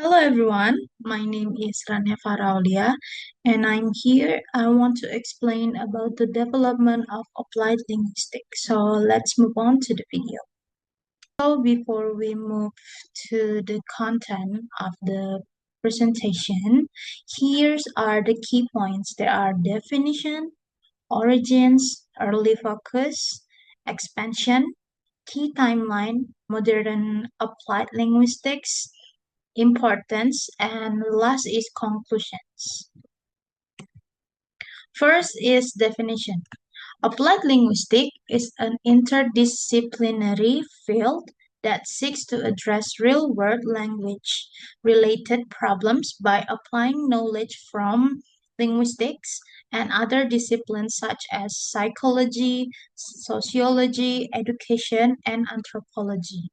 Hello everyone, my name is Rania Faraulia and I'm here. I want to explain about the development of applied linguistics. So let's move on to the video. So before we move to the content of the presentation, here's are the key points. There are definition, origins, early focus, expansion, key timeline, modern applied linguistics, importance, and last is conclusions. First is definition. Applied linguistics is an interdisciplinary field that seeks to address real-world language-related problems by applying knowledge from linguistics and other disciplines such as psychology, sociology, education, and anthropology.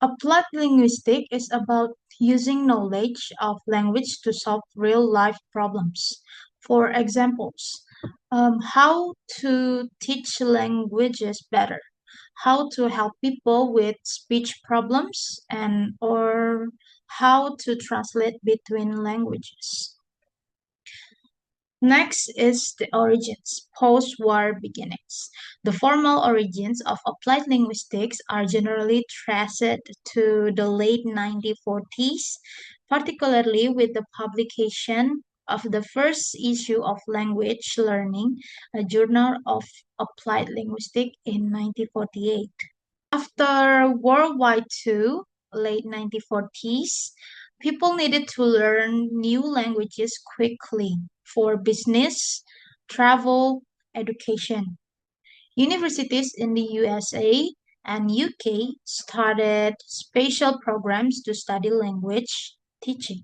Applied linguistics is about using knowledge of language to solve real life problems. For examples, how to teach languages better, how to help people with speech problems, and or how to translate between languages. Next is the origins, post-war beginnings. The formal origins of applied linguistics are generally traced to the late 1940s, particularly with the publication of the first issue of Language Learning, a journal of applied linguistics in 1948. After World War II, late 1940s, people needed to learn new languages quickly for business, travel, education. Universities in the USA and UK started special programs to study language teaching.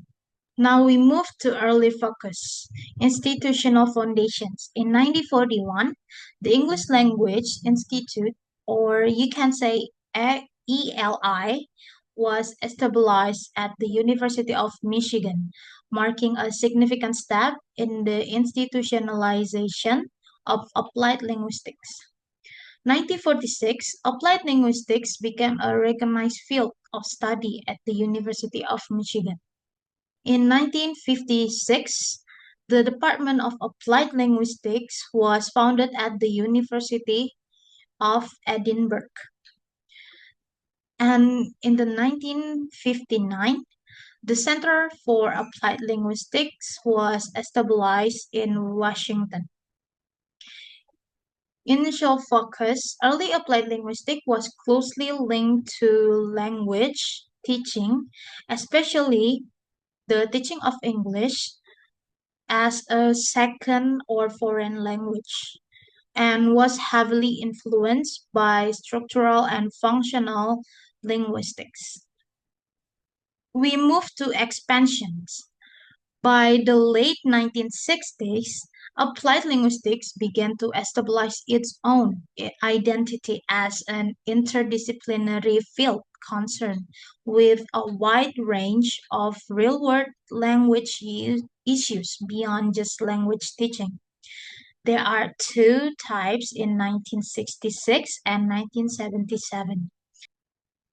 Now we move to early focus, institutional foundations. In 1941, the English Language Institute, or you can say ELI, was established at the University of Michigan, marking a significant step in the institutionalization of applied linguistics. 1946, applied linguistics became a recognized field of study at the University of Michigan. In 1956, the Department of Applied Linguistics was founded at the University of Edinburgh. And in the 1959, the Center for Applied Linguistics was established in Washington. Initial focus, early applied linguistics was closely linked to language teaching, especially the teaching of English as a second or foreign language, and was heavily influenced by structural and functional linguistics. We move to expansions. By the late 1960s, applied linguistics began to establish its own identity as an interdisciplinary field concerned with a wide range of real-world language issues beyond just language teaching. There are two types in 1966 and 1977.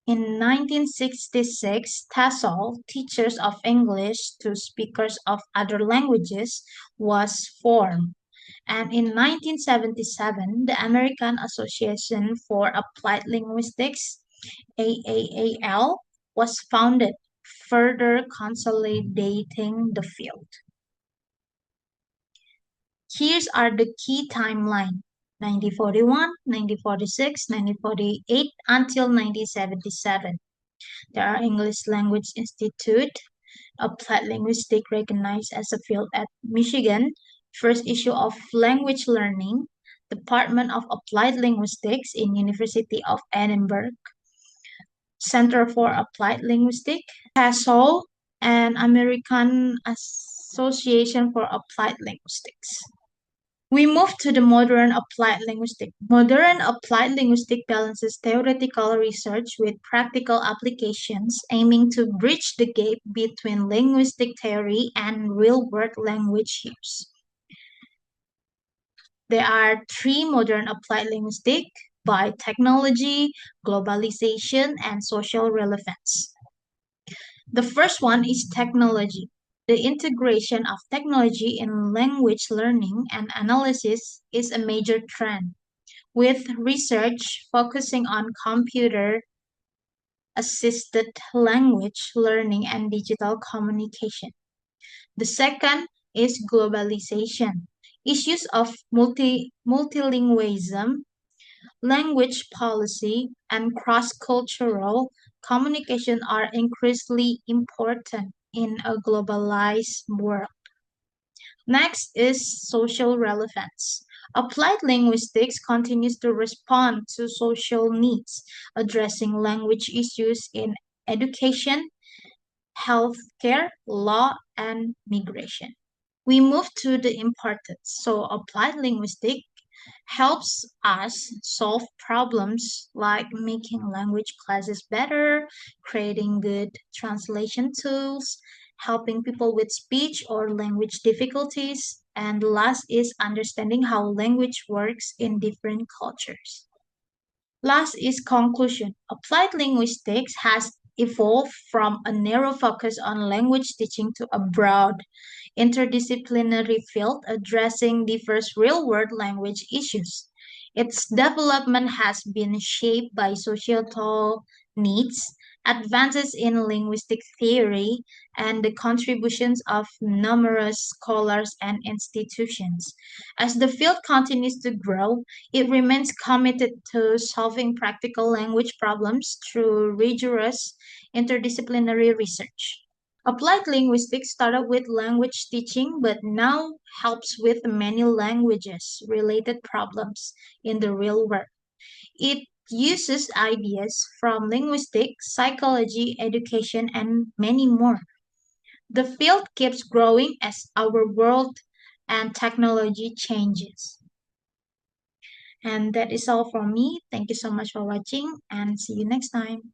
In 1966, TESOL, Teachers of English to Speakers of Other Languages, was formed. And in 1977, the American Association for Applied Linguistics, AAAL, was founded, further consolidating the field. Here's are the key timeline: 1941, 1946, 1948 until 1977. There are English Language Institute, Applied Linguistics recognized as a field at Michigan, first issue of Language Learning, Department of Applied Linguistics in University of Edinburgh, Center for Applied Linguistics, TESOL, and American Association for Applied Linguistics. We move to the modern applied linguistics. Modern applied linguistics balances theoretical research with practical applications, aiming to bridge the gap between linguistic theory and real-world language use. There are three modern applied linguistics: by technology, globalization, and social relevance. The first one is technology. The integration of technology in language learning and analysis is a major trend, with research focusing on computer assisted language learning and digital communication. The second is globalization. Issues of multilingualism, language policy, and cross-cultural communication are increasingly important in a globalized world. Next is social relevance. Applied linguistics continues to respond to social needs, addressing language issues in education, healthcare, law, and migration. We move to the importance. So applied linguistics helps us solve problems like making language classes better, creating good translation tools, helping people with speech or language difficulties, and last is understanding how language works in different cultures. Last is conclusion. Applied linguistics has evolved from a narrow focus on language teaching to a broad, interdisciplinary field addressing diverse real-world language issues. Its development has been shaped by societal needs, advances in linguistic theory, and the contributions of numerous scholars and institutions. As the field continues to grow, it remains committed to solving practical language problems through rigorous interdisciplinary research. Applied linguistics started with language teaching, but now helps with many languages related problems in the real world. It uses ideas from linguistics, psychology, education, and many more. The field keeps growing as our world and technology changes. And that is all from me. Thank you so much for watching and see you next time.